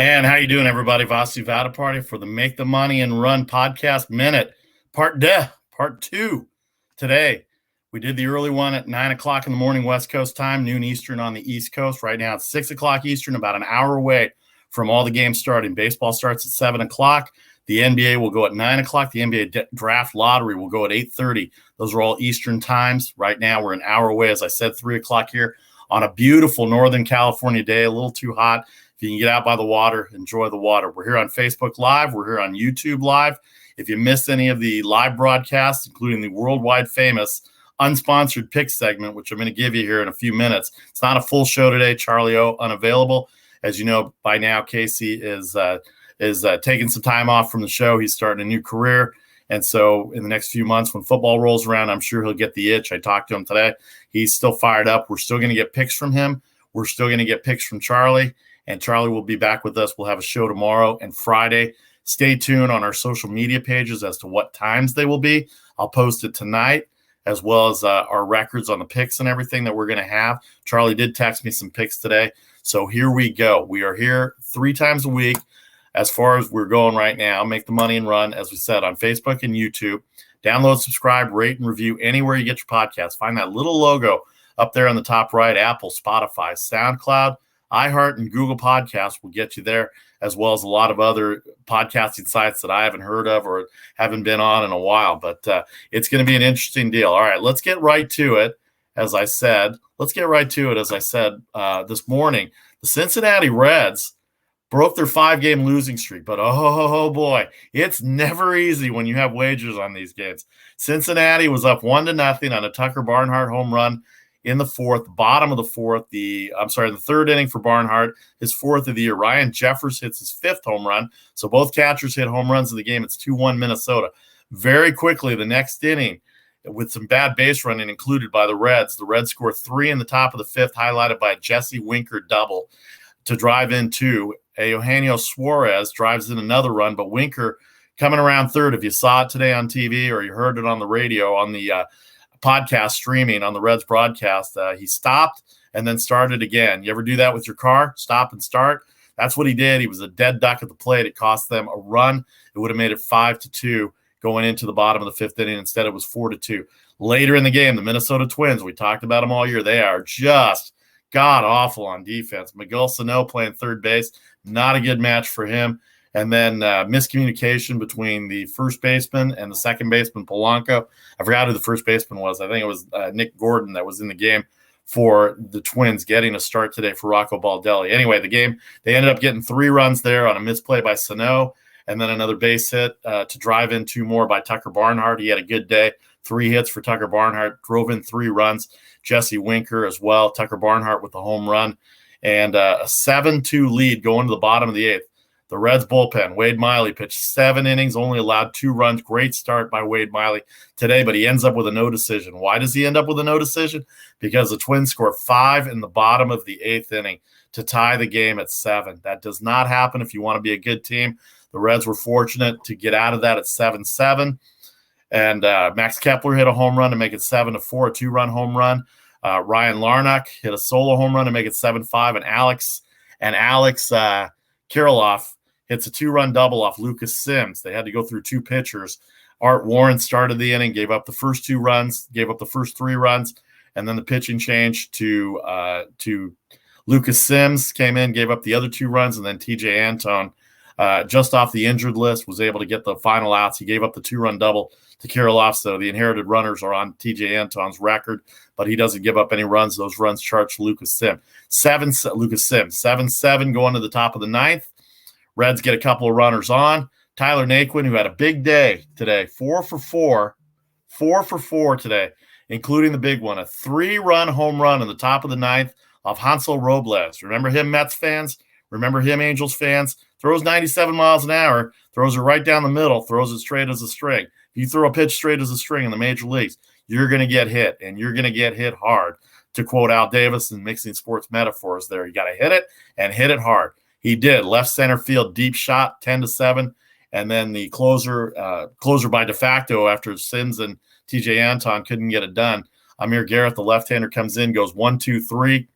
And how you doing, everybody? Vasu Vaddiparty for the Make the Money and Run podcast minute, part 2. Today, we did the early one at 9 o'clock in the morning West Coast time, noon Eastern on the East Coast. Right now, it's 6 o'clock Eastern, about an hour away from all the games starting. Baseball starts at 7 o'clock. The NBA will go at 9 o'clock. The NBA draft lottery will go at 8:30. Those are all Eastern times. Right now, we're an hour away, as I said, 3 o'clock here on a beautiful Northern California day, a little too hot. If you can get out by the water, enjoy the water. We're here on Facebook Live. We're here on YouTube Live. If you missed any of the live broadcasts, including the worldwide famous unsponsored pick segment, which I'm going to give you here in a few minutes. It's not a full show today. Charlie O unavailable. As you know by now, Casey is taking some time off from the show. He's starting a new career. And so in the next few months, when football rolls around, I'm sure he'll get the itch. I talked to him today. He's still fired up. We're still going to get picks from him. We're still going to get picks from Charlie. And Charlie will be back with us. We'll have a show tomorrow and Friday. Stay tuned on our social media pages as to what times they will be. I'll post it tonight, as well as our records on the picks and everything that we're going to have. Charlie did text me some picks today. So here we go. We are here 3 times a week as far as we're going right now. Make the money and run, as we said, on Facebook and YouTube. Download, subscribe, rate, and review anywhere you get your podcast. Find that little logo up there on the top right, Apple, Spotify, SoundCloud, iHeart, and Google Podcasts will get you there, as well as a lot of other podcasting sites that I haven't heard of or haven't been on in a while. But it's going to be an interesting deal. All right, let's get right to it. As I said, this morning, the Cincinnati Reds broke their 5-game losing streak. But oh boy, it's never easy when you have wagers on these games. Cincinnati was up 1-0 on a Tucker Barnhart home run in the bottom of the fourth, the third inning for Barnhart, his 4th of the year. Ryan Jeffers hits his 5th home run. So both catchers hit home runs in the game. It's 2-1 Minnesota. Very quickly, the next inning, with some bad base running included by the Reds score 3 in the top of the 5th, highlighted by a Jesse Winker double to drive in 2. Eugenio Suarez drives in another run, but Winker coming around third. If you saw it today on TV or you heard it on the radio, on the podcast streaming on the Reds broadcast, he stopped and then started again. You ever do that with your car? Stop and start? That's what he did. He was a dead duck at the plate. It cost them a run. It would have made it 5-2 going into the bottom of the 5th inning. Instead, it was 4-2. Later in the game, the Minnesota Twins, we talked about them all year. They are just god-awful on defense. Miguel Sano playing third base. Not a good match for him. And then miscommunication between the first baseman and the second baseman, Polanco. I forgot who the first baseman was. I think it was Nick Gordon that was in the game for the Twins, getting a start today for Rocco Baldelli. Anyway, the game, they ended up getting 3 runs there on a misplay by Sano, and then another base hit to drive in 2 more by Tucker Barnhart. He had a good day. 3 hits for Tucker Barnhart, drove in 3 runs. Jesse Winker as well. Tucker Barnhart with the home run. And a 7-2 lead going to the bottom of the 8th. The Reds bullpen, Wade Miley pitched 7 innings, only allowed 2 runs. Great start by Wade Miley today, but he ends up with a no decision. Why does he end up with a no decision? Because the Twins score 5 in the bottom of the 8th inning to tie the game at 7. That does not happen if you want to be a good team. The Reds were fortunate to get out of that at 7-7. And Max Kepler hit a home run to make it 7-4, a 2-run home run. Ryan Larnach hit a solo home run to make it 7-5. And Alex Kirilloff hits a 2-run double off Lucas Sims. They had to go through 2 pitchers. Art Warren started the inning, gave up the first 2 runs, gave up the first 3 runs, and then the pitching change to Lucas Sims came in, gave up the other 2 runs, and then TJ Antone, just off the injured list, was able to get the final outs. He gave up the 2-run double to Kirilloff, so the inherited runners are on TJ Antone's record, but he doesn't give up any runs. Those runs charged Lucas Sims. 7-7 going to the top of the 9th. Reds get a couple of runners on. Tyler Naquin, who had a big day today, 4 for 4 today, including the big one, a 3-run home run in the top of the 9th off Hansel Robles. Remember him, Mets fans? Remember him, Angels fans? Throws 97 miles an hour, throws it right down the middle, throws it straight as a string. If you throw a pitch straight as a string in the major leagues, you're going to get hit, and you're going to get hit hard. To quote Al Davis in Mixing Sports Metaphors there, you got to hit it and hit it hard. He did. Left center field, deep shot, 10-7. And then the closer by de facto after Sims and TJ Antone couldn't get it done. Amir Garrett, the left-hander, comes in, goes 1, 2, 3,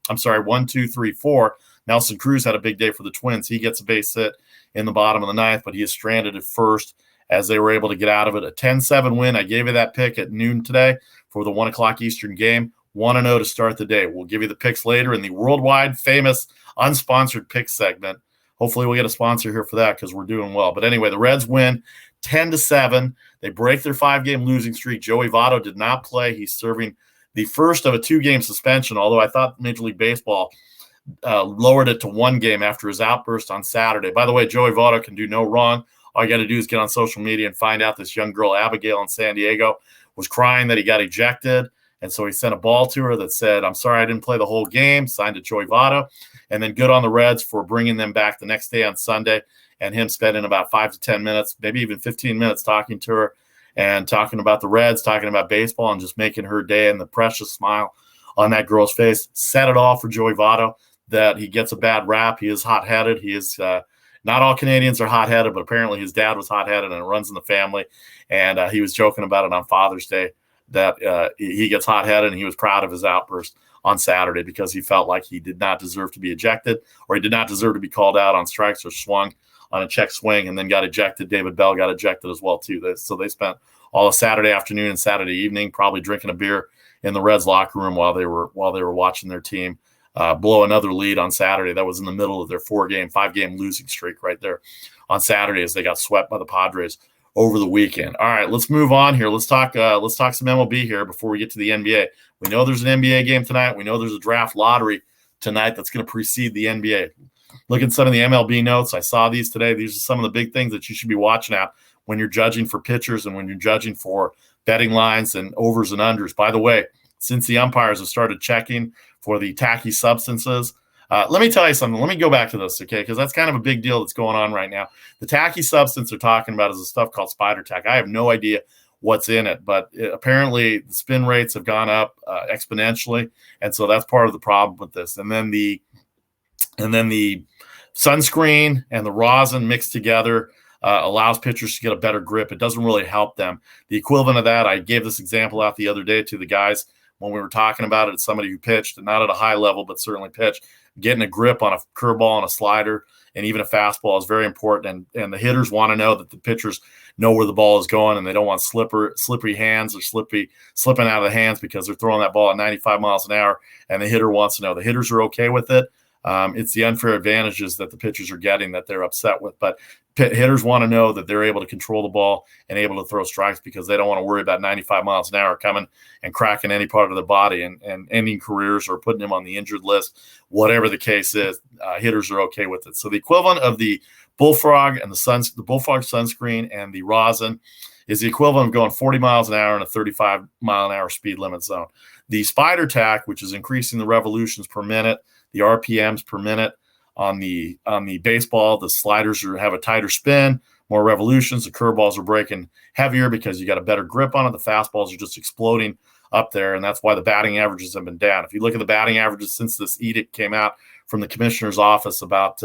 4. Nelson Cruz had a big day for the Twins. He gets a base hit in the bottom of the ninth, but he is stranded at first as they were able to get out of it. A 10-7 win. I gave you that pick at noon today for the 1 o'clock Eastern game. 1-0 to start the day. We'll give you the picks later in the worldwide famous unsponsored pick segment. Hopefully we'll get a sponsor here for that because we're doing well. But anyway, the Reds win 10-7. They break their 5-game losing streak. Joey Votto did not play. He's serving the first of a 2-game suspension, although I thought Major League Baseball lowered it to 1 game after his outburst on Saturday. By the way, Joey Votto can do no wrong. All you got to do is get on social media and find out this young girl, Abigail, in San Diego, was crying that he got ejected. And so he sent a ball to her that said, "I'm sorry I didn't play the whole game," signed to Joey Votto. And then good on the Reds for bringing them back the next day on Sunday and him spending about 5 to 10 minutes, maybe even 15 minutes talking to her and talking about the Reds, talking about baseball, and just making her day, and the precious smile on that girl's face. Set it all for Joey Votto that he gets a bad rap. He is hot-headed. He is not all Canadians are hot-headed, but apparently his dad was hot-headed and it runs in the family. And he was joking about it on Father's Day that he gets hot-headed, and he was proud of his outburst on Saturday because he felt like he did not deserve to be ejected, or he did not deserve to be called out on strikes or swung on a check swing and then got ejected. David Bell got ejected as well too. So they spent all of Saturday afternoon and Saturday evening probably drinking a beer in the Reds locker room while they were watching their team blow another lead on Saturday. That was in the middle of their 5-game losing streak right there on Saturday as they got swept by the Padres over the weekend. All right, let's move on here. Let's talk some MLB here before we get to the NBA. We know there's an NBA game tonight. We know there's a draft lottery tonight that's going to precede the NBA. Look at some of the MLB notes. I saw these today. These are some of the big things that you should be watching out when you're judging for pitchers and when you're judging for betting lines and overs and unders. By the way, since the umpires have started checking for the tacky substances, let me tell you something. Let me go back to this, okay, because that's kind of a big deal that's going on right now. The tacky substance they're talking about is a stuff called spider tack. I have no idea what's in it, but apparently the spin rates have gone up exponentially, and so that's part of the problem with this. And then the sunscreen and the rosin mixed together allows pitchers to get a better grip. It doesn't really help them. The equivalent of that, I gave this example out the other day to the guys when we were talking about it. It's somebody who pitched, and not at a high level, but certainly pitched. Getting a grip on a curveball and a slider and even a fastball is very important. And the hitters want to know that the pitchers know where the ball is going, and they don't want slippery hands or slipping out of the hands because they're throwing that ball at 95 miles an hour. And the hitter wants to know. The hitters are okay with it. It's the unfair advantages that the pitchers are getting that they're upset with. But hitters want to know that they're able to control the ball and able to throw strikes because they don't want to worry about 95 miles an hour coming and cracking any part of their body and ending careers or putting them on the injured list. Whatever the case is, hitters are okay with it. So the equivalent of the bullfrog and the bullfrog sunscreen and the rosin is the equivalent of going 40 miles an hour in a 35 mile an hour speed limit zone. The spider tack, which is increasing the revolutions per minute, the RPMs per minute on the baseball, the sliders have a tighter spin, more revolutions. The curveballs are breaking heavier because you got a better grip on it. The fastballs are just exploding up there, and that's why the batting averages have been down. If you look at the batting averages since this edict came out from the commissioner's office about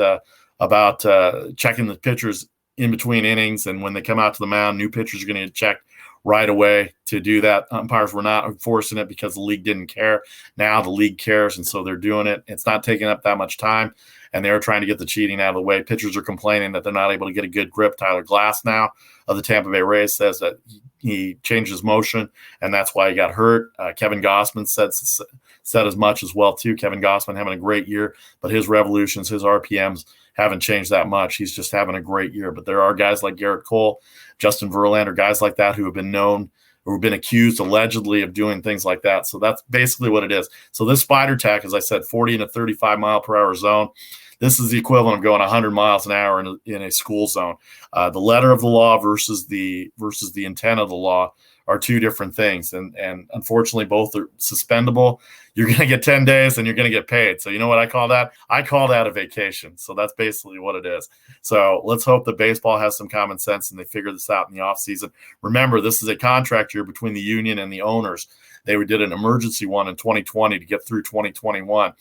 checking the pitchers in between innings, and when they come out to the mound, new pitchers are going to get checked right away to do that. Umpires were not enforcing it because the league didn't care. Now the league cares, and so they're doing it. It's not taking up that much time, and they're trying to get the cheating out of the way. Pitchers are complaining that they're not able to get a good grip. Tyler Glass now of the Tampa Bay Rays says that he changed his motion, and that's why he got hurt. Kevin Gossman said as much as well, too. Kevin Gossman having a great year, but his revolutions, his RPMs haven't changed that much. He's just having a great year. But there are guys like Garrett Cole, Justin Verlander, guys like that who have been accused allegedly of doing things like that. So that's basically what it is. So this spider tack, as I said, 40 in a 35 mile per hour zone. This is the equivalent of going 100 miles an hour in a school zone. The letter of the law versus the intent of the law are two different things. And unfortunately, both are suspendable. You're going to get 10 days and you're going to get paid. So you know what I call that? I call that a vacation. So that's basically what it is. So let's hope that baseball has some common sense and they figure this out in the offseason. Remember, this is a contract year between the union and the owners. They did an emergency one in 2020 to get through 2021.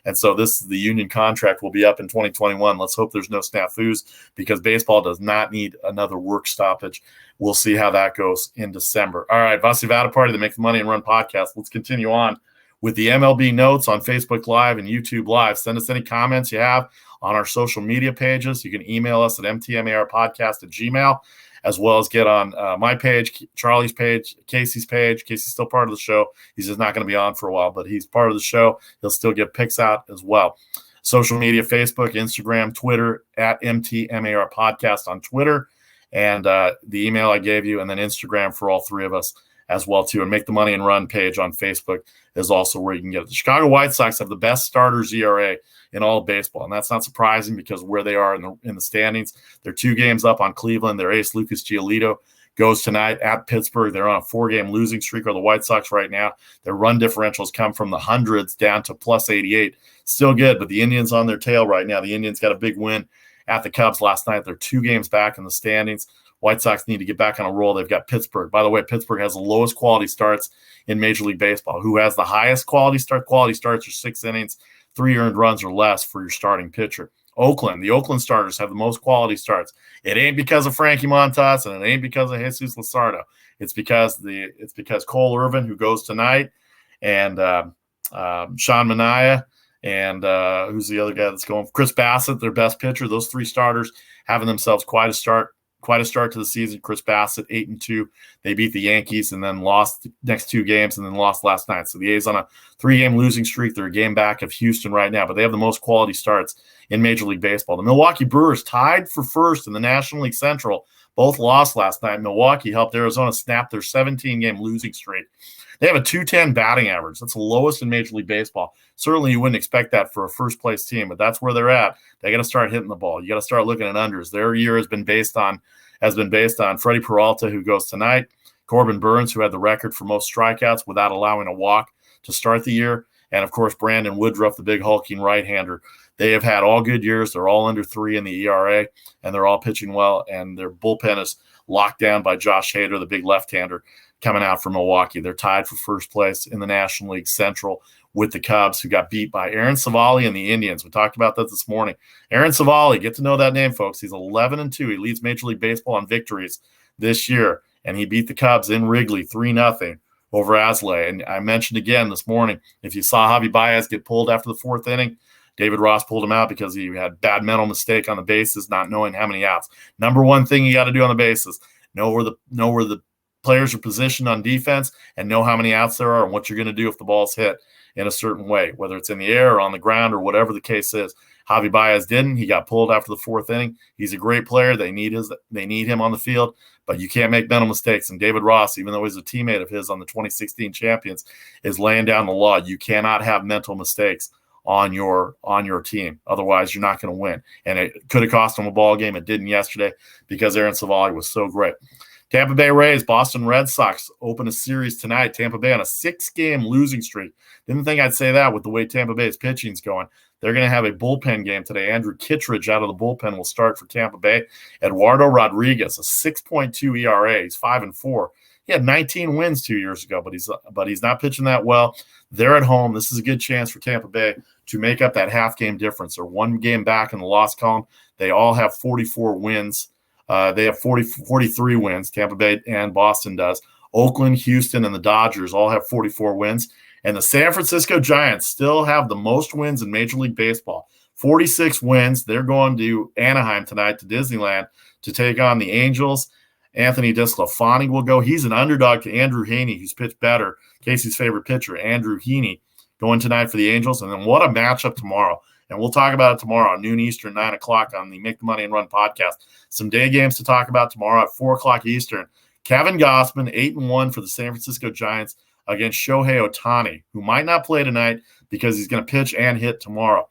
And so the union contract will be up in 2021. Let's hope there's no snafus because baseball does not need another work stoppage. We'll see how that goes in December. All right, Vasu Vaddiparty, the Make the Money and Run podcast. Let's continue on with the MLB notes on Facebook Live and YouTube Live. Send us any comments you have on our social media pages. You can email us at mtmarpodcast@gmail.com, as well as get on my page, Charlie's page, Casey's page. Casey's still part of the show. He's just not going to be on for a while, but he's part of the show. He'll still get picks out as well. Social media, Facebook, Instagram, Twitter, at MTMAR Podcast on Twitter, and the email I gave you, and then Instagram for all three of us as well, too. And Make the Money and Run page on Facebook is also where you can get it. The Chicago White Sox have the best starters ERA in all of baseball, and that's not surprising because where they are in the standings. They're 2 games up on Cleveland. Their ace, Lucas Giolito, goes tonight at Pittsburgh. They're on a 4-game losing streak, or the White Sox right now. Their run differentials come from the hundreds down to plus 88. Still good, but the Indians on their tail right now. The Indians got a big win at the Cubs last night. They're 2 games back in the standings. White Sox need to get back on a roll. They've got Pittsburgh. By the way, Pittsburgh has the lowest quality starts in Major League Baseball. Who has the highest quality start? Quality starts are 6 innings, 3 earned runs or less for your starting pitcher. Oakland, the Oakland starters have the most quality starts. It ain't because of Frankie Montas, and it ain't because of Jesus Luzardo. It's because Cole Irvin, who goes tonight, and Sean Manaea, and who's the other guy that's going? Chris Bassett, their best pitcher. Those 3 starters having themselves quite a start to the season. Chris Bassett, 8-2. They beat the Yankees and then lost the next 2 games and then lost last night. So the A's on a 3-game losing streak. They're a game back of Houston right now, but they have the most quality starts in Major League Baseball. The Milwaukee Brewers tied for first in the National League Central. Both lost last night. Milwaukee helped Arizona snap their 17-game losing streak. They have a .210 batting average. That's the lowest in Major League Baseball. Certainly you wouldn't expect that for a first-place team, but that's where they're at. They got to start hitting the ball. You got to start looking at unders. Their year has been based on Freddie Peralta, who goes tonight, Corbin Burns, who had the record for most strikeouts without allowing a walk to start the year, and, of course, Brandon Woodruff, the big hulking right-hander. They have had all good years. They're all under 3 in the ERA, and they're all pitching well, and their bullpen is locked down by Josh Hader, the big left-hander, coming out from Milwaukee. They're tied for first place in the National League Central with the Cubs, who got beat by Aaron Savali and the Indians. We talked about that this morning. Aaron Savali, get to know that name, folks. He's 11-2. He leads Major League Baseball in victories this year, and he beat the Cubs in Wrigley 3-0 over Aslay. And I mentioned again this morning, if you saw Javi Baez get pulled after the 4th inning, David Ross pulled him out because he had bad mental mistake on the bases, not knowing how many outs. Number one thing you got to do on the bases, know where the players are positioned on defense and know how many outs there are and what you're going to do if the ball's hit in a certain way, whether it's in the air or on the ground or whatever the case is. Javi Baez didn't. He got pulled after the 4th inning. He's a great player. They need him on the field, but you can't make mental mistakes. And David Ross, even though he's a teammate of his on the 2016 champions, is laying down the law. You cannot have mental mistakes on your team. Otherwise, you're not going to win. And it could have cost him a ball game. It didn't yesterday because Aaron Savali was so great. Tampa Bay Rays, Boston Red Sox open a series tonight. Tampa Bay on a 6-game losing streak. Didn't think I'd say that with the way Tampa Bay's pitching's going. They're going to have a bullpen game today. Andrew Kittredge out of the bullpen will start for Tampa Bay. Eduardo Rodriguez, a 6.2 ERA. He's 5-4. He had 19 wins 2 years ago, but he's not pitching that well. They're at home. This is a good chance for Tampa Bay to make up that half-game difference. They're 1 game back in the loss column. They all have 44 wins. They have 43 wins, Tampa Bay and Boston does. Oakland, Houston, and the Dodgers all have 44 wins. And the San Francisco Giants still have the most wins in Major League Baseball, 46 wins. They're going to Anaheim tonight to Disneyland to take on the Angels. Anthony DeSclafani will go. He's an underdog to Andrew Heaney, who's pitched better. Casey's favorite pitcher, Andrew Heaney, going tonight for the Angels. And then what a matchup tomorrow. And we'll talk about it tomorrow, noon Eastern, 9 o'clock on the Make the Money and Run podcast. Some day games to talk about tomorrow at 4 o'clock Eastern. Kevin Gausman, 8-1 for the San Francisco Giants against Shohei Ohtani, who might not play tonight because he's going to pitch and hit tomorrow.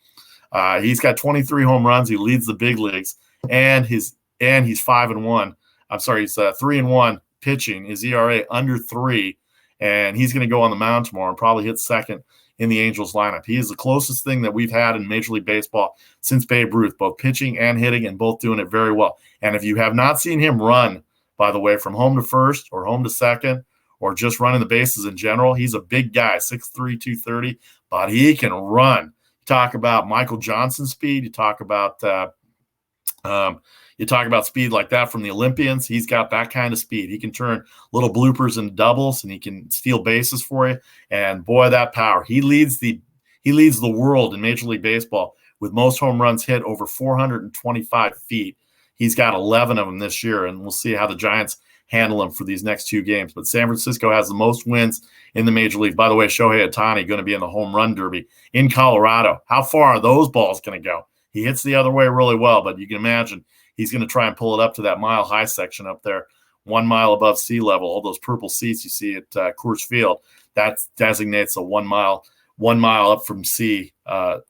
He's got 23 home runs. He leads the big leagues, and he's 5-1. I'm sorry, he's 3-1 pitching. His ERA under 3, and he's going to go on the mound tomorrow and probably hit second in the Angels lineup. He is the closest thing that we've had in Major League Baseball since Babe Ruth, both pitching and hitting, and both doing it very well. And if you have not seen him run, by the way, from home to first or home to second or just running the bases in general, he's a big guy, 6'3", 230, but he can run. You talk about Michael Johnson speed. You talk about You talk about speed like that from the Olympians. He's got that kind of speed. He can turn little bloopers into doubles, and he can steal bases for you. And boy, that power. He leads the world in Major League Baseball with most home runs hit over 425 feet. He's got 11 of them this year, and we'll see how the Giants handle him for these next 2 games. But San Francisco has the most wins in the Major League. By the way, Shohei Ohtani going to be in the home run derby in Colorado. How far are those balls going to go? He hits the other way really well, but you can imagine he's going to try and pull it up to that mile-high section up there, 1 mile above sea level. All those purple seats you see at Coors Field, that designates a 1 mile up from sea.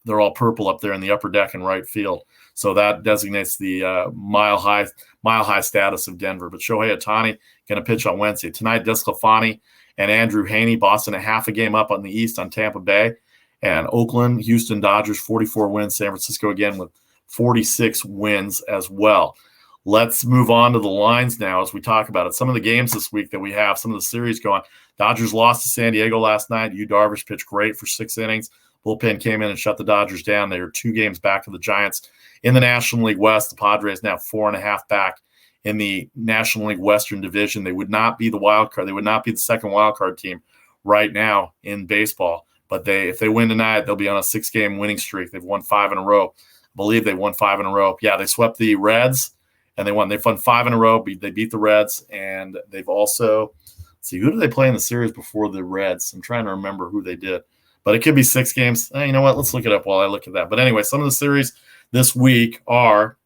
They're all purple up there in the upper deck and right field. So that designates the mile high status of Denver. But Shohei Ohtani going to pitch on Wednesday. Tonight, DeSclafani and Andrew Haney, Boston a half a game up on the East on Tampa Bay. And Oakland, Houston, Dodgers, 44 wins. San Francisco again with 46 wins as well. Let's move on to the lines now as we talk about it. Some of the games this week that we have, some of the series going. Dodgers lost to San Diego last night. Yu Darvish pitched great for 6 innings. Bullpen came in and shut the Dodgers down. They are 2 games back of the Giants in the National League West. The Padres now 4.5 back in the National League Western Division. They would not be the wild card. They would not be the second wild card team right now in baseball. But if they win tonight, they'll be on a 6-game winning streak. They've won 5 in a row. I believe they won 5 in a row. Yeah, they swept the Reds, and they won. They've won 5 in a row. They beat the Reds, and they've also – see, who did they play in the series before the Reds? I'm trying to remember who they did. But it could be 6 games. You know what? Let's look it up while I look at that. But anyway, some of the series this week are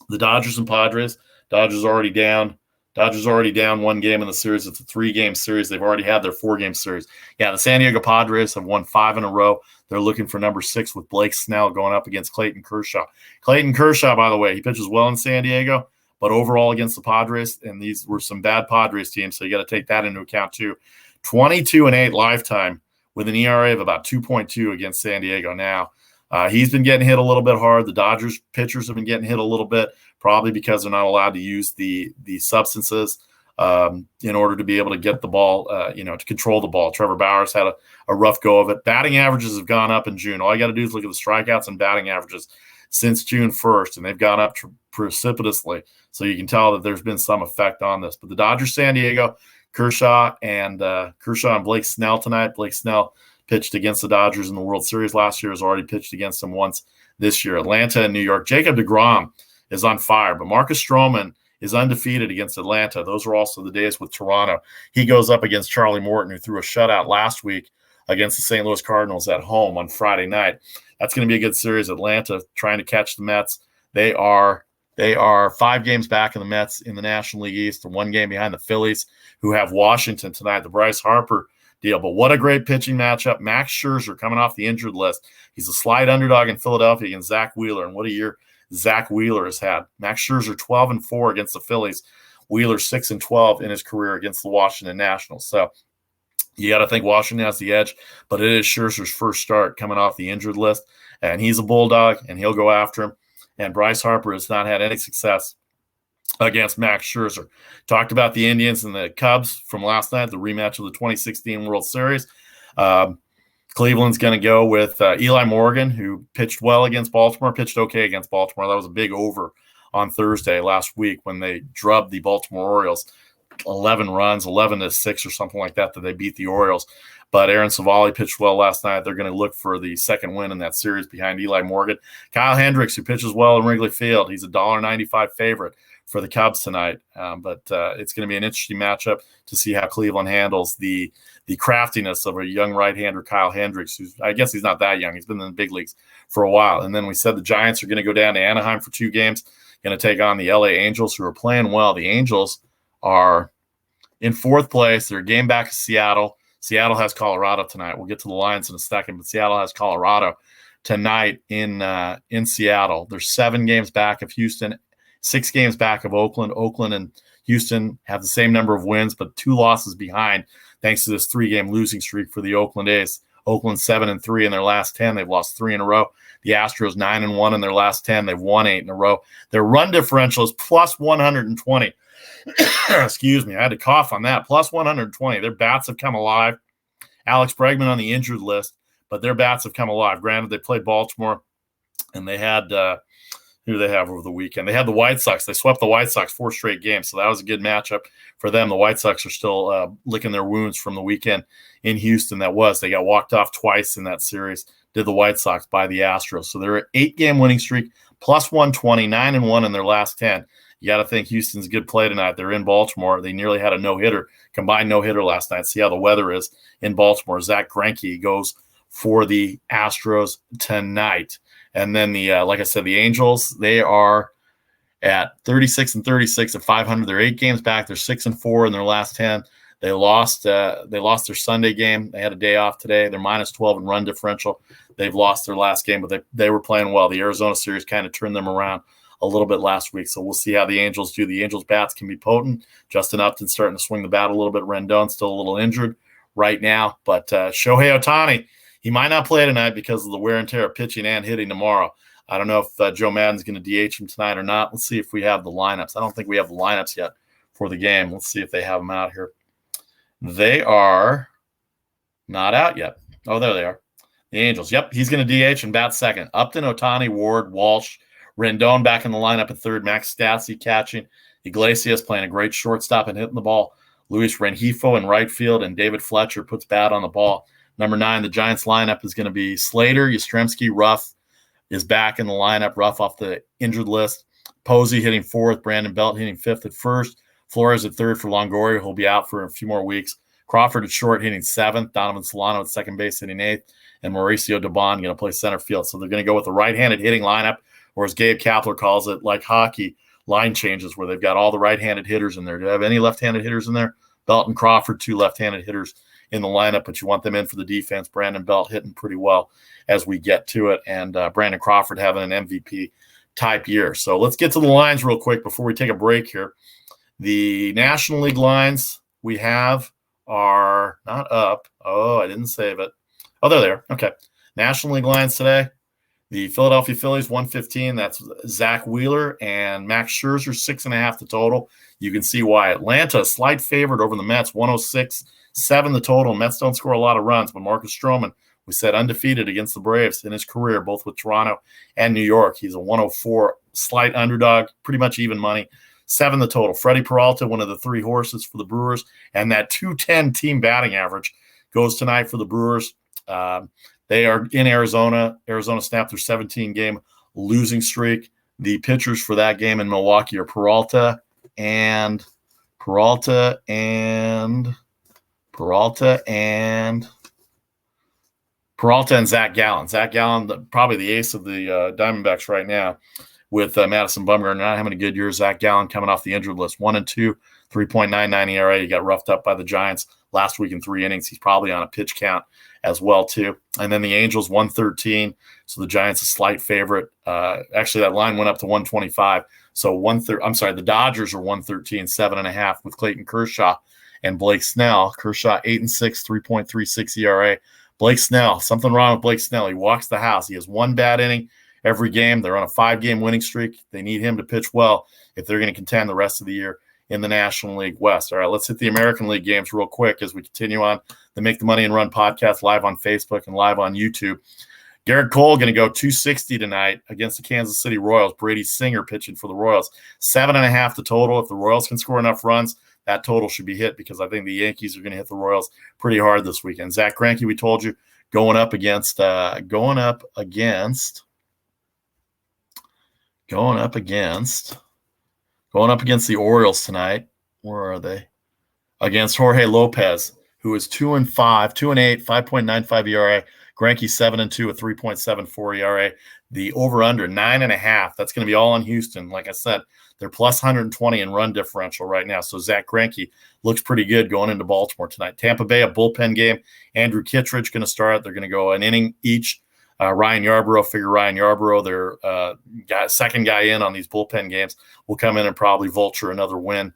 the Dodgers and Padres. Dodgers already down 1 game in the series. It's a 3-game series. They've already had their 4-game series. Yeah, the San Diego Padres have won 5 in a row. They're looking for number 6 with Blake Snell going up against Clayton Kershaw. Clayton Kershaw, by the way, he pitches well in San Diego, but overall against the Padres, and these were some bad Padres teams, so you got to take that into account too. 22-8 lifetime with an ERA of about 2.2 against San Diego. Now, he's been getting hit a little bit hard. The Dodgers pitchers have been getting hit a little bit, probably because they're not allowed to use the substances in order to be able to get the ball, to control the ball. Trevor Bauer's had a rough go of it. Batting averages have gone up in June. All you got to do is look at the strikeouts and batting averages since June 1st, and they've gone up precipitously. So you can tell that there's been some effect on this. But the Dodgers, San Diego, Kershaw and Blake Snell tonight. Blake Snell pitched against the Dodgers in the World Series last year, has already pitched against them once this year. Atlanta and New York. Jacob deGrom is on fire, but Marcus Stroman is undefeated against Atlanta. Those are also the days with Toronto. He goes up against Charlie Morton, who threw a shutout last week against the St. Louis Cardinals at home on Friday night. That's going to be a good series. Atlanta trying to catch the Mets. They are 5 games back in the Mets in the National League East. They're 1 game behind the Phillies, who have Washington tonight, the Bryce Harper deal. But what a great pitching matchup. Max Scherzer coming off the injured list. He's a slight underdog in Philadelphia against Zach Wheeler, and what a year Zach Wheeler has had. Max Scherzer 12-4 against the Phillies. Wheeler 6-12 in his career against the Washington Nationals. So you got to think Washington has the edge, but it is Scherzer's first start coming off the injured list, and he's a bulldog, and he'll go after him. And Bryce Harper has not had any success against Max Scherzer. Talked about the Indians and the Cubs from last night, the rematch of the 2016 World Series. Cleveland's going to go with Eli Morgan, who pitched well against Baltimore, pitched okay against Baltimore. That was a big over on Thursday last week when they drubbed the Baltimore Orioles 11 runs, 11-6 or something like that they beat the Orioles. But Aaron Savali pitched well last night. They're going to look for the second win in that series behind Eli Morgan. Kyle Hendricks, who pitches well in Wrigley Field, he's a $1.95 favorite for the Cubs tonight. But it's going to be an interesting matchup to see how Cleveland handles the craftiness of a young right-hander, Kyle Hendricks, who's, I guess he's not that young. He's been in the big leagues for a while. And then we said the Giants are going to go down to Anaheim for 2 games, going to take on the LA Angels, who are playing well. The Angels are in 4th place. They're a game back of Seattle. Seattle has Colorado tonight. We'll get to the Lions in a second, but Seattle has Colorado tonight in Seattle. They're 7 games back of Houston, 6 games back of Oakland. Oakland and Houston have the same number of wins, but 2 losses behind thanks to this 3-game losing streak for the Oakland A's. Oakland 7-3 in their last 10. They've lost 3 in a row. The Astros 9-1 in their last 10. They've won 8 in a row. Their run differential is plus 120. Excuse me, I had to cough on that. Plus 120. Their bats have come alive. Alex Bregman on the injured list, but their bats have come alive. Granted, they played Baltimore, and they had who they have over the weekend. They had the White Sox. They swept the White Sox 4 straight games, so that was a good matchup for them. The White Sox are still licking their wounds from the weekend in Houston. They got walked off twice in that series, did the White Sox by the Astros. So they're an 8-game winning streak, plus 120, 9-1 in their last 10. You got to think Houston's a good play tonight. They're in Baltimore. They nearly had a no-hitter, combined no-hitter last night. See how the weather is in Baltimore. Zach Greinke goes for the Astros tonight. And then like I said, the Angels, they are at 36-36 at 500. They're 8 games back. They're 6-4 in their last 10. They lost their Sunday game. They had a day off today. They're minus 12 in run differential. They've lost their last game, but they were playing well. The Arizona series kind of turned them around a little bit last week. So we'll see how the Angels do. The Angels' bats can be potent. Justin Upton's starting to swing the bat a little bit. Rendon's still a little injured right now. But Shohei Ohtani, he might not play tonight because of the wear and tear of pitching and hitting tomorrow. I don't know if Joe Maddon's going to DH him tonight or not. Let's see if we have the lineups. I don't think we have the lineups yet for the game. Let's see if they have them out here. They are not out yet. Oh, there they are. The Angels. Yep, he's going to DH and bat second. Upton, Ohtani, Ward, Walsh, Rendon back in the lineup at third. Max Stassi catching. Iglesias playing a great shortstop and hitting the ball. Luis Rengifo in right field, and David Fletcher puts bat on the ball. Number 9, the Giants lineup is going to be Slater, Yastrzemski, Ruff is back in the lineup. Ruff off the injured list. Posey hitting 4th. Brandon Belt hitting 5th at first. Flores at 3rd for Longoria, who'll be out for a few more weeks. Crawford at short hitting 7th. Donovan Solano at second base hitting 8th. And Mauricio Dubon going to play center field. So they're going to go with the right-handed hitting lineup, or as Gabe Kapler calls it, like hockey, line changes where they've got all the right-handed hitters in there. Do you have any left-handed hitters in there? Belt and Crawford, 2 left-handed hitters in the lineup, but you want them in for the defense. Brandon Belt hitting pretty well as we get to it, and Brandon Crawford having an MVP type year. So let's get to the lines real quick before we take a break here. The National League lines we have are not up. Oh, I didn't save it. Oh, there they are. Okay. National League lines today. The Philadelphia Phillies, 115. That's Zach Wheeler and Max Scherzer, 6.5 the total. You can see why. Atlanta, slight favorite over the Mets, 106. 7 the total. Mets don't score a lot of runs, but Marcus Stroman, we said undefeated against the Braves in his career, both with Toronto and New York. He's a 104, slight underdog, pretty much even money. 7 the total. Freddie Peralta, one of the 3 horses for the Brewers, and that 210 team batting average goes tonight for the Brewers. They are in Arizona. Arizona snapped their 17-game losing streak. The pitchers for that game in Milwaukee are Peralta and Zach Gallen. Zach Gallen, probably the ace of the Diamondbacks right now, with Madison Bumgarner not having a good year. Zach Gallen coming off the injured list, 1-2, 3.99 ERA. He got roughed up by the Giants last week in 3 innings. He's probably on a pitch count as well too. And then the Angels, 113. So the Giants a slight favorite. Actually, that line went up to 125. So the Dodgers are 113, 7.5 with Clayton Kershaw and Blake Snell. Kershaw 8-6, 3.36 ERA. Blake Snell, something wrong with Blake Snell. He walks the house. He has 1 bad inning every game. They're on a 5-game winning streak. They need him to pitch well if they're going to contend the rest of the year in the National League West. All right, let's hit the American League games real quick as we continue on the Make the Money and Run podcast live on Facebook and live on YouTube. Garrett Cole going to go 260 tonight against the Kansas City Royals. Brady Singer pitching for the Royals. 7.5 the total. If the Royals can score enough runs, that total should be hit because I think the Yankees are going to hit the Royals pretty hard this weekend. Zach Greinke, we told you, going up against the Orioles tonight. Where are they? Against Jorge Lopez, who is 2-5, 2-8, 5.95 ERA. Greinke 7-2, a 3.74 ERA. The over/under 9.5. That's going to be all in Houston. Like I said, they're plus 120 in run differential right now. So Zach Greinke looks pretty good going into Baltimore tonight. Tampa Bay, a bullpen game. Andrew Kittredge going to start. They're going to go an inning each. Ryan Yarbrough, their second guy in on these bullpen games, will come in and probably vulture another win.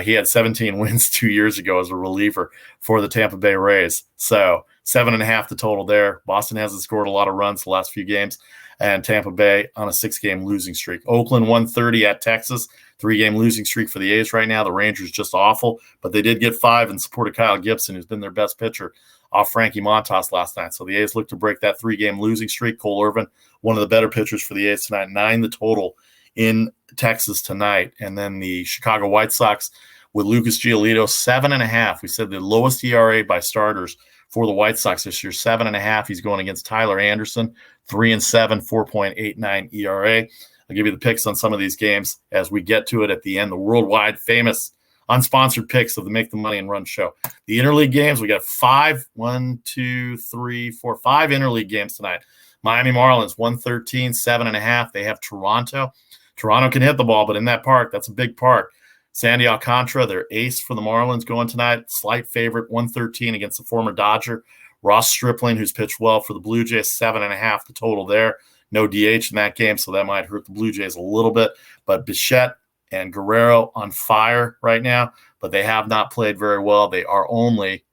He had 17 wins 2 years ago as a reliever for the Tampa Bay Rays. So 7.5 the total there. Boston hasn't scored a lot of runs the last few games, and Tampa Bay on a 6-game losing streak. Oakland 130 at Texas, 3-game losing streak for the A's right now. The Rangers just awful, but they did get 5 in support of Kyle Gibson, who's been their best pitcher off Frankie Montas last night. So the A's look to break that 3-game losing streak. Cole Irvin, one of the better pitchers for the A's tonight, 9 the total in Texas tonight. And then the Chicago White Sox with Lucas Giolito, 7.5. We said the lowest ERA by starters for the White Sox this year, 7.5. He's going against Tyler Anderson, 3-7, 4.89 ERA. I'll give you the picks on some of these games as we get to it at the end. The worldwide famous unsponsored picks of the Make the Money and Run show. The interleague games, we got 5 interleague games tonight. Miami Marlins, 113, 7.5. They have Toronto. Toronto can hit the ball, but in that park, that's a big park. Sandy Alcantara, their ace for the Marlins, going tonight. Slight favorite, 113 against the former Dodger. Ross Stripling, who's pitched well for the Blue Jays, 7.5 the total there. No DH in that game, so that might hurt the Blue Jays a little bit. But Bichette and Guerrero on fire right now, but they have not played very well. They are only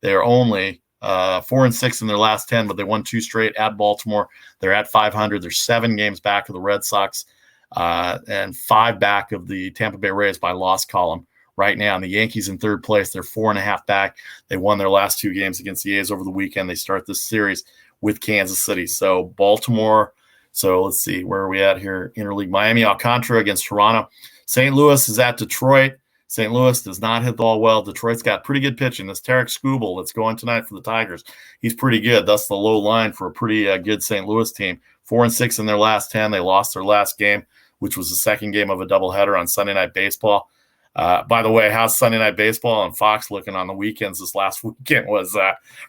4-6 in their last 10, but they won 2 straight at Baltimore. They're at 500. They're 7 games back of the Red Sox and 5 back of the Tampa Bay Rays by loss column right now. And the Yankees in third place, they're 4.5 back. They won their last 2 games against the A's over the weekend. They start this series with Kansas City. So Baltimore. So let's see, where are we at here? Interleague Miami, Alcantara against Toronto. St. Louis is at Detroit. St. Louis does not hit the ball well. Detroit's got pretty good pitching. This Tarek Skubal that's going tonight for the Tigers, he's pretty good. That's the low line for a pretty good St. Louis team. 4-6 in their last 10. They lost their last game, which was the second game of a doubleheader on Sunday Night Baseball. By the way, how's Sunday Night Baseball on Fox looking on the weekends? This last weekend was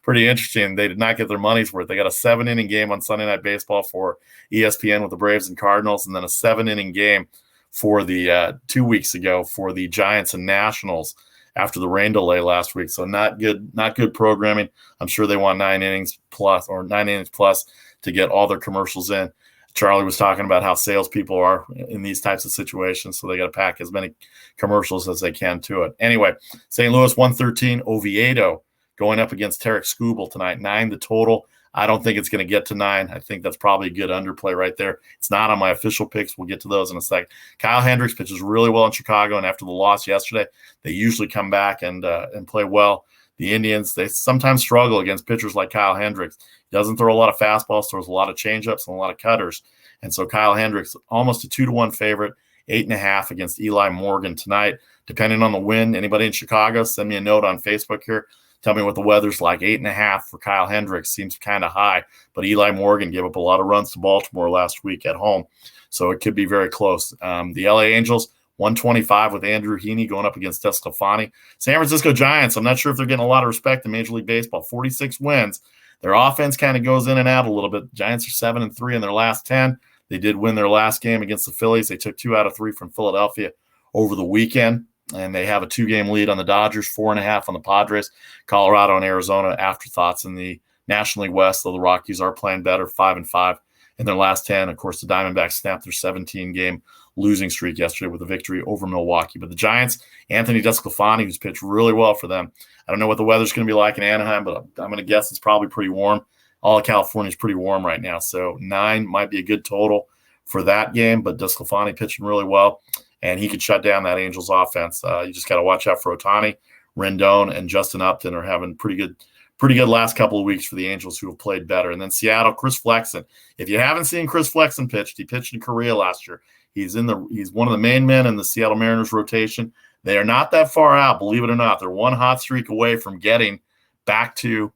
pretty interesting. They did not get their money's worth. They got a 7-inning game on Sunday Night Baseball for ESPN with the Braves and Cardinals, and then a 7-inning game for the 2 weeks ago for the Giants and Nationals after the rain delay last week. So not good programming. I'm sure they want 9 innings plus to get all their commercials in. Charlie was talking about how salespeople are in these types of situations, so they got to pack as many commercials as they can to it. Anyway, St. Louis 113, Oviedo going up against Tarek Skubal tonight, 9 the total. I don't think it's going to get to 9. I think that's probably a good underplay right there. It's not on my official picks. We'll get to those in a second. Kyle Hendricks pitches really well in Chicago, and after the loss yesterday, they usually come back and play well. The Indians, they sometimes struggle against pitchers like Kyle Hendricks. He doesn't throw a lot of fastballs, throws a lot of changeups and a lot of cutters. And so Kyle Hendricks, almost a 2-1 favorite, 8.5 against Eli Morgan tonight. Depending on the wind, anybody in Chicago, send me a note on Facebook here. Tell me what the weather's like. 8.5 for Kyle Hendricks seems kind of high, but Eli Morgan gave up a lot of runs to Baltimore last week at home, so it could be very close. The LA Angels, 125 with Andrew Heaney going up against DeSclafani. San Francisco Giants, I'm not sure if they're getting a lot of respect in Major League Baseball. 46 wins. Their offense kind of goes in and out a little bit. Giants are 7-3 in their last 10. They did win their last game against the Phillies. They took 2 out of 3 from Philadelphia over the weekend, and they have a 2-game lead on the Dodgers, 4.5 on the Padres. Colorado and Arizona, afterthoughts in the National League West, though the Rockies are playing better, 5-5 in their last 10. Of course, the Diamondbacks snapped their 17-game losing streak yesterday with a victory over Milwaukee. But the Giants, Anthony DeSclafani, who's pitched really well for them. I don't know what the weather's going to be like in Anaheim, but I'm going to guess it's probably pretty warm. All of California is pretty warm right now, so 9 might be a good total for that game. But DeSclafani pitching really well, and he could shut down that Angels offense. You just got to watch out for Ohtani, Rendon, and Justin Upton are having pretty good last couple of weeks for the Angels, who have played better. And then Seattle, Chris Flexen. If you haven't seen Chris Flexen pitch, he pitched in Korea last year. He's one of the main men in the Seattle Mariners rotation. They are not that far out, believe it or not. They're one hot streak away from getting back to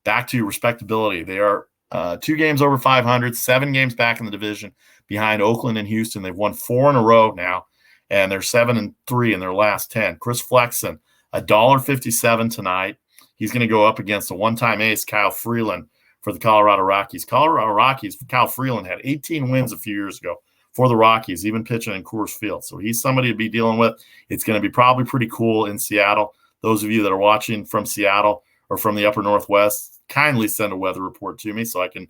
respectability. They are 2 games over 500, 7 games back in the division behind Oakland and Houston. They've won 4 in a row now, and they're 7-3 in their last 10. Chris Flexen, $1.57 tonight. He's going to go up against a one-time ace, Kyle Freeland, for the Colorado Rockies. Colorado Rockies, Kyle Freeland had 18 wins a few years ago for the Rockies, even pitching in Coors Field. So he's somebody to be dealing with. It's going to be probably pretty cool in Seattle. Those of you that are watching from Seattle or from the upper Northwest, kindly send a weather report to me so I can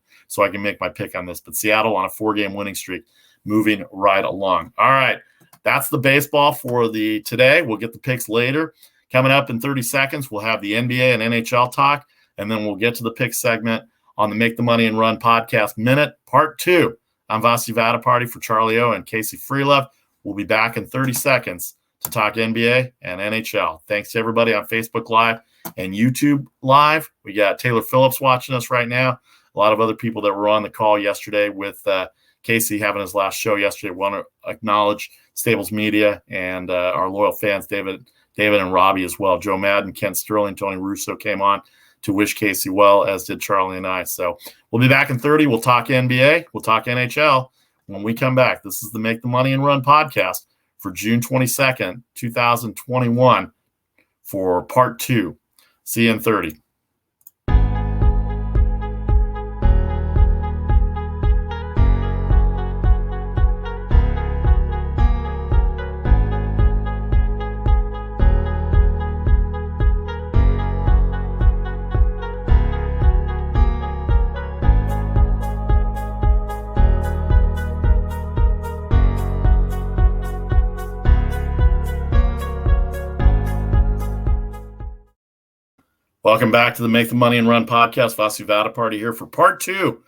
make my pick on this. But Seattle on a 4-game winning streak, moving right along. All right, that's the baseball for the today. We'll get the picks later. Coming up in 30 seconds, we'll have the NBA and NHL talk, and then we'll get to the pick segment on the Make the Money and Run podcast minute, part 2. I'm Vasu Vaddiparty for Charlie O and Casey Freelove. We'll be back in 30 seconds to talk NBA and NHL. Thanks to everybody on Facebook Live and YouTube Live. We got Taylor Phillips watching us right now. A lot of other people that were on the call yesterday with Casey having his last show yesterday. We want to acknowledge Stables Media and our loyal fans, David and Robbie as well. Joe Madden, Kent Sterling, Tony Russo came on to wish Casey well, as did Charlie and I. So we'll be back in 30. We'll talk NBA. We'll talk NHL when we come back. This is the Make the Money and Run podcast for June 22nd, 2021 for part 2. See you in 30. Welcome back to the Make the Money and Run podcast. Vasu Vaddiparty here for part 2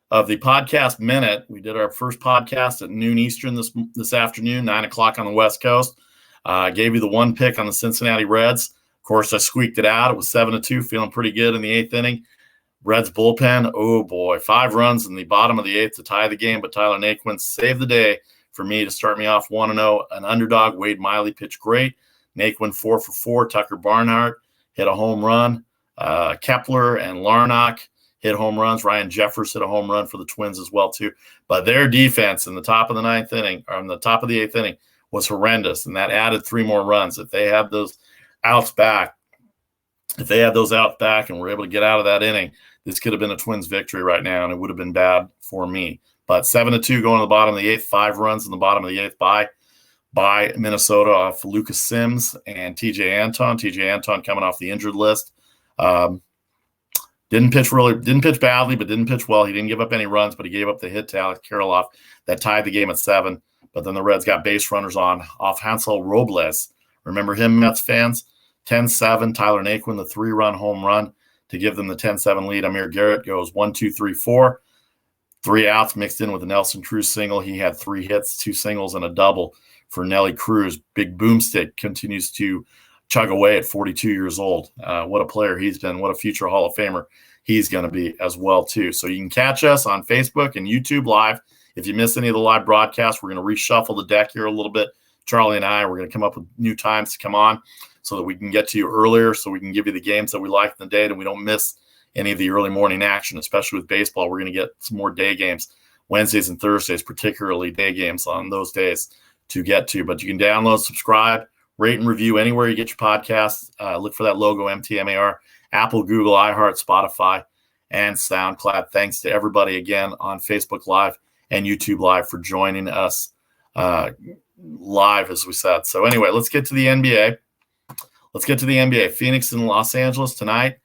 of the podcast minute. We did our first podcast at noon Eastern this afternoon, 9 o'clock on the West Coast. I gave you the one pick on the Cincinnati Reds. Of course, I squeaked it out. It was 7-2, feeling pretty good in the 8th inning. Reds bullpen, oh boy, 5 runs in the bottom of the 8th to tie the game, but Tyler Naquin saved the day for me to start me off 1-0. An underdog, Wade Miley pitched great. Naquin 4 for 4. Tucker Barnhart hit a home run. Kepler and Larnach hit home runs. Ryan Jeffers hit a home run for the Twins as well, too. But their defense in the top of the 9th inning, or in the top of the 8th inning, was horrendous, and that added 3 more runs. If they had those outs back, and were able to get out of that inning, this could have been a Twins victory right now, and it would have been bad for me. But 7-2 going to the bottom of the 8th, 5 runs in the bottom of the 8th by Minnesota off Lucas Sims and TJ Anton. TJ Anton coming off the injured list. Didn't pitch badly, but didn't pitch well. He didn't give up any runs, but he gave up the hit to Alex Kirilloff that tied the game at 7. But then the Reds got base runners off Hansel Robles. Remember him, Mets fans? 10-7. Tyler Naquin, the 3-run home run to give them the 10-7 lead. Amir Garrett goes 1, 2, 3, 4. 3 outs mixed in with a Nelson Cruz single. He had 3 hits, 2 singles, and a double for Nelly Cruz. Big boomstick continues to chug away at 42 years old. What a player he's been. What a future Hall of Famer he's going to be as well, too. So you can catch us on Facebook and YouTube Live. If you miss any of the live broadcasts, we're going to reshuffle the deck here a little bit. Charlie and I, we're going to come up with new times to come on so that we can get to you earlier, so we can give you the games that we like in the day and we don't miss any of the early morning action, especially with baseball. We're going to get some more day games, Wednesdays and Thursdays, particularly day games on those days to get to. But you can download, subscribe, rate and review anywhere you get your podcasts. Look for that logo, MTMAR, Apple, Google, iHeart, Spotify, and SoundCloud. Thanks to everybody again on Facebook Live and YouTube Live for joining us live, as we said. So anyway, let's get to the NBA. Phoenix and Los Angeles tonight.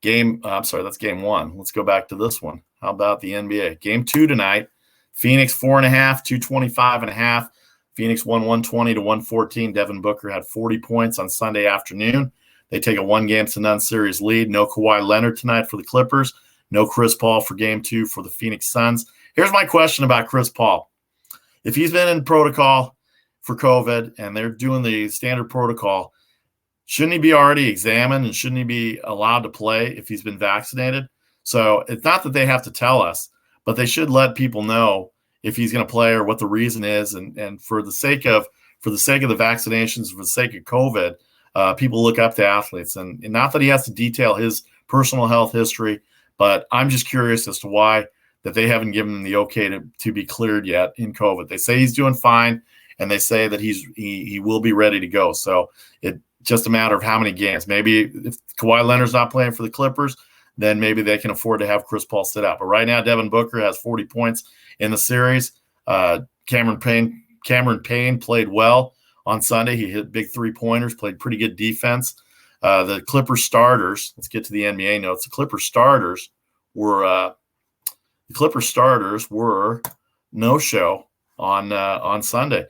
That's game 1. Let's go back to this one. How about the NBA? Game 2 tonight. Phoenix 4.5, 225.5. Phoenix won 120 to 114. Devin Booker had 40 points on Sunday afternoon. They take a 1-0 series lead. No Kawhi Leonard tonight for the Clippers. No Chris Paul for game 2 for the Phoenix Suns. Here's my question about Chris Paul. If he's been in protocol for COVID and they're doing the standard protocol, shouldn't he be already examined and shouldn't he be allowed to play if he's been vaccinated? So it's not that they have to tell us, but they should let people know if he's going to play or what the reason is. And for the sake of the vaccinations, for the sake of COVID, people look up to athletes. And not that he has to detail his personal health history, but I'm just curious as to why that they haven't given him the okay to be cleared yet in COVID. They say he's doing fine, and they say that he will be ready to go. So it's just a matter of how many games. Maybe if Kawhi Leonard's not playing for the Clippers, then maybe they can afford to have Chris Paul sit out. But right now, Devin Booker has 40 points in the series. Cameron Payne played well on Sunday. He hit big 3-pointers, played pretty good defense. The Clippers starters, let's get to the NBA notes. The Clippers starters were no-show on Sunday.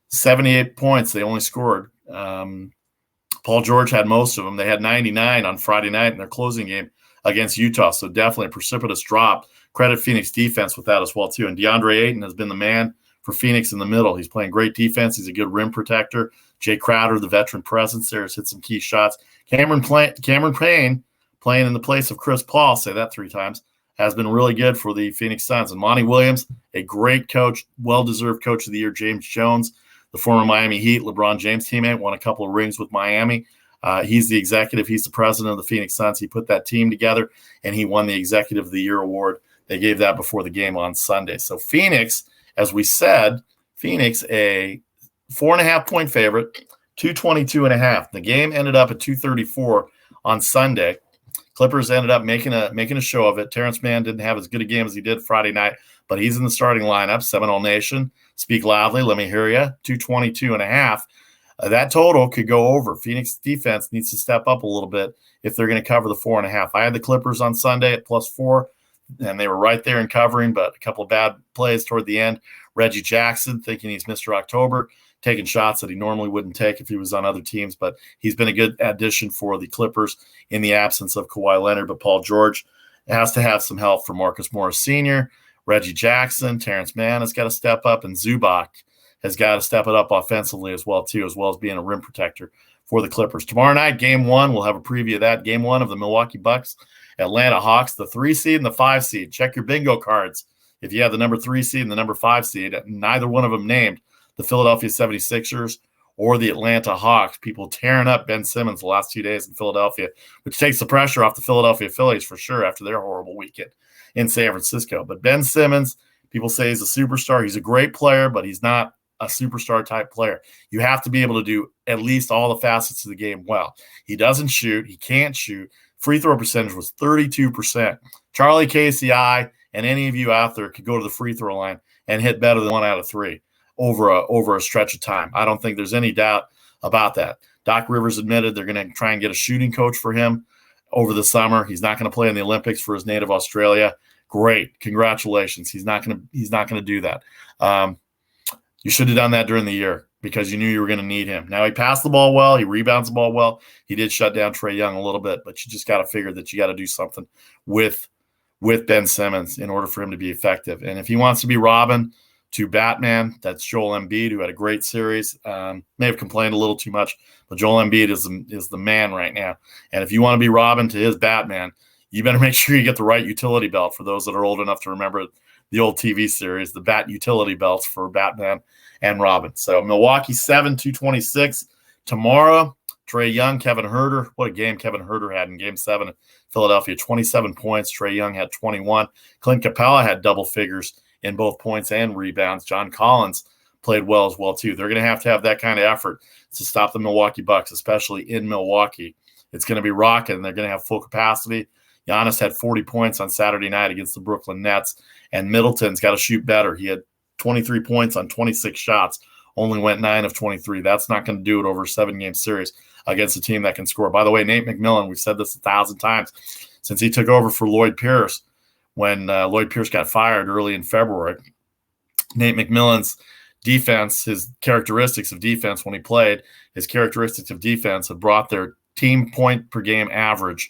78 points they only scored. Paul George had most of them. They had 99 on Friday night in their closing game against Utah, so definitely a precipitous drop. Credit Phoenix defense with that as well, too. And DeAndre Ayton has been the man for Phoenix in the middle. He's playing great defense. He's a good rim protector. Jay Crowder, the veteran presence there, has hit some key shots. Cameron Payne, playing in the place of Chris Paul, say that 3 times, has been really good for the Phoenix Suns. And Monty Williams, a great coach, well-deserved coach of the year. James Jones, the former Miami Heat, LeBron James teammate, won a couple of rings with Miami. He's the executive. He's the president of the Phoenix Suns. He put that team together, and he won the Executive of the Year award. They gave that before the game on Sunday. So Phoenix, as we said, a 4.5-point favorite, 222.5. The game ended up at 234 on Sunday. Clippers ended up making a show of it. Terrence Mann didn't have as good a game as he did Friday night, but he's in the starting lineup. Seminole Nation, speak loudly. Let me hear you. 222.5. That total could go over. Phoenix defense needs to step up a little bit if they're going to cover the 4.5. I had the Clippers on Sunday at +4, and they were right there in covering, but a couple of bad plays toward the end. Reggie Jackson, thinking he's Mr. October, taking shots that he normally wouldn't take if he was on other teams, but he's been a good addition for the Clippers in the absence of Kawhi Leonard. But Paul George has to have some help from Marcus Morris Sr., Reggie Jackson, Terrence Mann has got to step up, and Zubac has got to step it up offensively as well as being a rim protector for the Clippers. Tomorrow night, Game 1, we'll have a preview of that. Game 1 of the Milwaukee Bucks, Atlanta Hawks, the 3 seed and the 5 seed. Check your bingo cards. If you have the number 3 seed and the number 5 seed, neither one of them named the Philadelphia 76ers or the Atlanta Hawks. People tearing up Ben Simmons the last 2 days in Philadelphia, which takes the pressure off the Philadelphia Phillies for sure after their horrible weekend in San Francisco. But Ben Simmons, people say he's a superstar. He's a great player, but he's not a superstar type player. You have to be able to do at least all the facets of the game well. He doesn't shoot. He can't shoot. Free throw percentage was 32%. Charlie KCI and any of you out there could go to the free throw line and hit better than 1 out of 3 over a stretch of time. I don't think there's any doubt about that. Doc Rivers admitted they're going to try and get a shooting coach for him over the summer. He's not going to play in the Olympics for his native Australia. Great. Congratulations. He's not going to do that. You should have done that during the year because you knew you were going to need him. Now, he passed the ball well. He rebounds the ball well. He did shut down Trae Young a little bit, but you just got to figure that you got to do something with Ben Simmons in order for him to be effective. And if he wants to be Robin to Batman, that's Joel Embiid, who had a great series. May have complained a little too much, but Joel Embiid is the man right now. And if you want to be Robin to his Batman, you better make sure you get the right utility belt. For those that are old enough to remember the old TV series, the Bat utility belts for Batman and Robin. So Milwaukee 7, 226. Tomorrow, Trae Young, Kevin Huerter. What a game Kevin Huerter had in Game 7 in Philadelphia. 27 points. Trae Young had 21. Clint Capella had double figures in both points and rebounds. John Collins played well as well, too. They're going to have that kind of effort to stop the Milwaukee Bucks, especially in Milwaukee. It's going to be rocking. They're going to have full capacity. Giannis had 40 points on Saturday night against the Brooklyn Nets, and Middleton's got to shoot better. He had 23 points on 26 shots, only went 9 of 23. That's not going to do it over a 7-game series against a team that can score. By the way, Nate McMillan, we've said this 1,000 times since he took over for Lloyd Pierce when Lloyd Pierce got fired early in February. Nate McMillan's defense, his characteristics of defense when he played, his characteristics of defense have brought their team point per game average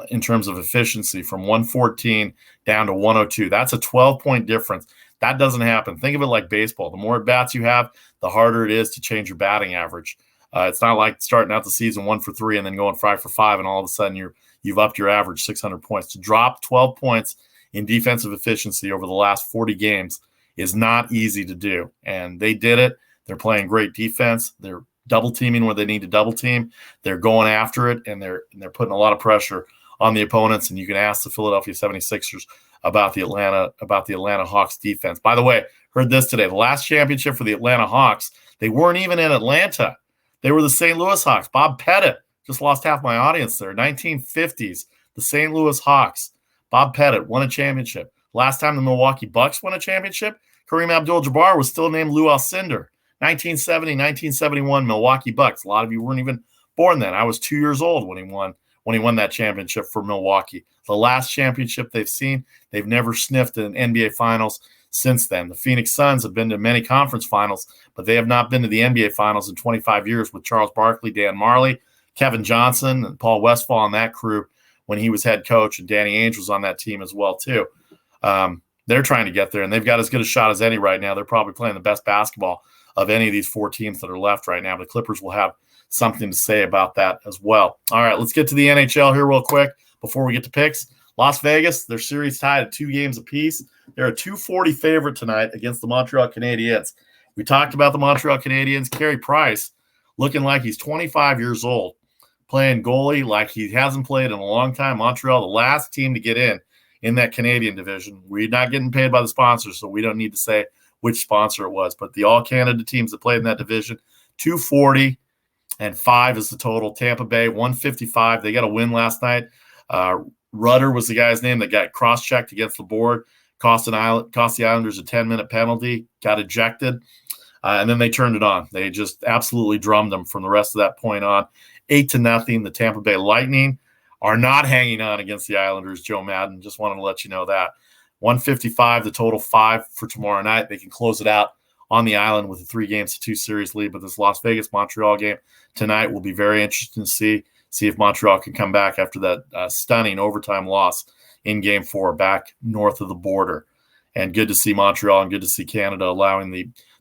in terms of efficiency from 114 down to 102. That's a 12-point difference. That doesn't happen. Think of it like baseball. The more at-bats you have, the harder it is to change your batting average. It's not like starting out the season 1 for 3 and then going 5 for 5, and all of a sudden you've upped your average 600 points. To drop 12 points in defensive efficiency over the last 40 games is not easy to do, and they did it. They're playing great defense. They're double teaming where they need to double team. They're going after it, and they're putting a lot of pressure on the opponents. And you can ask the Philadelphia 76ers about the Atlanta Hawks defense. By the way, heard this today. The last championship for the Atlanta Hawks, they weren't even in Atlanta. They were the St. Louis Hawks. Bob Pettit, just lost half my audience there. 1950s, the St. Louis Hawks. Bob Pettit won a championship. Last time the Milwaukee Bucks won a championship, Kareem Abdul-Jabbar was still named Lou Alcindor. 1970, 1971 Milwaukee Bucks. A lot of you weren't even born then. I was 2 years old when he won that championship for Milwaukee. The last championship they've seen, they've never sniffed an NBA Finals since then. The Phoenix Suns have been to many conference finals, but they have not been to the NBA Finals in 25 years with Charles Barkley, Dan Marley, Kevin Johnson, and Paul Westphal on that crew when he was head coach, and Danny Ainge was on that team as well too. They're trying to get there, and they've got as good a shot as any right now. They're probably playing the best basketball of any of these four teams that are left right now. The Clippers will have something to say about that as well. All right, let's get to the NHL here real quick before we get to picks. Las Vegas, their series tied at 2 games apiece. They're a 240 favorite tonight against the Montreal Canadiens. We talked about the Montreal Canadiens. Carey Price looking like he's 25 years old, playing goalie like he hasn't played in a long time. Montreal, the last team to get in that Canadian division. We're not getting paid by the sponsors, so we don't need to say which sponsor it was. But the All-Canada teams that played in that division, 240 and 5 is the total. Tampa Bay, 155. They got a win last night. Rudder was the guy's name that got cross-checked against the board, cost the Islanders a 10-minute penalty, got ejected, and then they turned it on. They just absolutely drummed them from the rest of that point on. 8-0. The Tampa Bay Lightning are not hanging on against the Islanders. Joe Madden, just wanted to let you know that. 155, the total 5 for tomorrow night. They can close it out on the island with a 3-2 series lead. But this Las Vegas-Montreal game tonight will be very interesting to see if Montreal can come back after that stunning overtime loss in Game 4 back north of the border. And good to see Montreal and good to see Canada allowing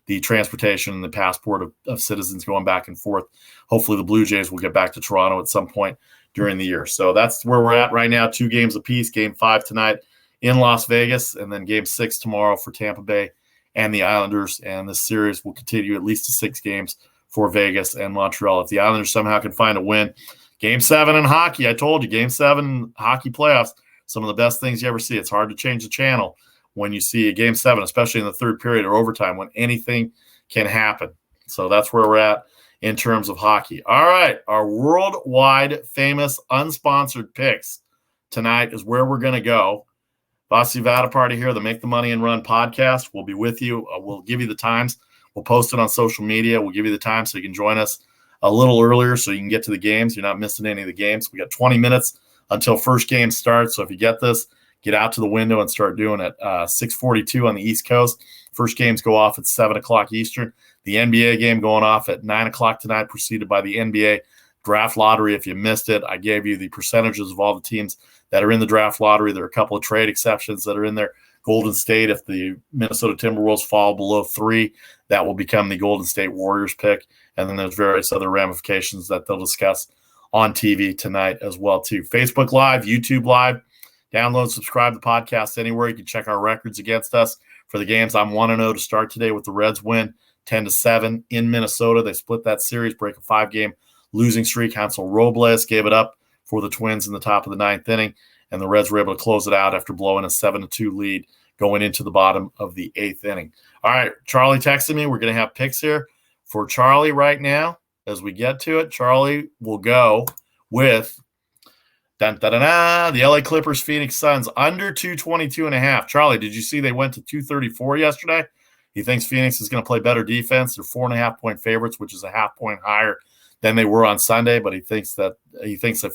the transportation and the passport of citizens going back and forth. Hopefully the Blue Jays will get back to Toronto at some point during the year. So that's where we're at right now, 2 games apiece. Game 5 tonight in Las Vegas, and then Game 6 tomorrow for Tampa Bay and the Islanders. And this series will continue at least to 6 games for Vegas and Montreal. If the Islanders somehow can find a win, Game 7 in hockey, I told you, Game 7 hockey playoffs, some of the best things you ever see. It's hard to change the channel when you see a Game 7, especially in the third period or overtime, when anything can happen. So that's where we're at in terms of hockey. All right, our worldwide famous unsponsored picks tonight is where we're going to go. Vasu Vaddiparty here, the Make the Money and Run podcast. We'll be with you. We'll give you the times. We'll post it on social media. We'll give you the time so you can join us a little earlier so you can get to the games. You're not missing any of the games. We got 20 minutes until first game starts. So if you get this, get out to the window and start doing it. 6:42 on the East Coast. First games go off at 7 o'clock Eastern. The NBA game going off at 9 o'clock tonight, preceded by the NBA draft lottery. If you missed it, I gave you the percentages of all the teams that are in the draft lottery. There are a couple of trade exceptions that are in there. Golden State, if the Minnesota Timberwolves fall below 3, that will become the Golden State Warriors pick. And then there's various other ramifications that they'll discuss on TV tonight as well, too. Facebook Live, YouTube Live. Download, subscribe to the podcast anywhere. You can check our records against us for the games. I'm 1-0 to start today with the Reds win 10-7 in Minnesota. They split that series, break a 5-game losing streak. Hansel Robles gave it up for the Twins in the top of the 9th inning, and the Reds were able to close it out after blowing a 7-2 lead going into the bottom of the 8th inning. All right, Charlie texted me. We're going to have picks here for Charlie right now. As we get to it, Charlie will go with the LA Clippers, Phoenix Suns, under 222.5. Charlie, did you see they went to 234 yesterday? He thinks Phoenix is going to play better defense. They're 4.5-point favorites, which is a half point higher than they were on Sunday. But he thinks that